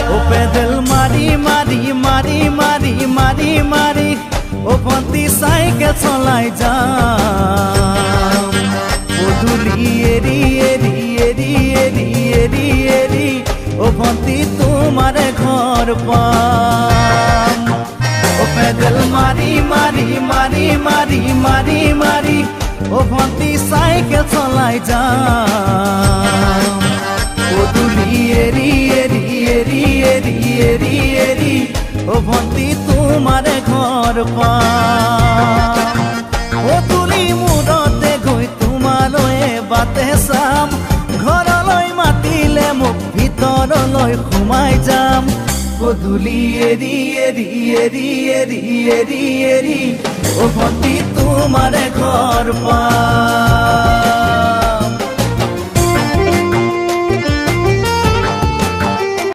ও pedal মারি মারি মারি মারি মারি মারি ও ভন্টি সাইকেল চলাই যাম পদূলি এরি এরি এরি এরি এরি এরি ও ভন্টি তোমার ঘর পাম ও পেডেল মারি মারি মারি মারি মারি মারি ও ভন্টি সাইকেল চলাই যাম পদূলি এরি এরি এরি এরি এরি এরি ও ভন্টি তোমার ঘর পাম পদূলি মূৰতে গৈ তোমালৈ বাটে চাম ঘৰলৈ মাতিলে মোক ভিতৰলৈ সোমাই যাম পদূলি এৰি এৰি এৰি এৰি এৰি এৰি ও ভন্টি তোমাৰ ঘৰ পাম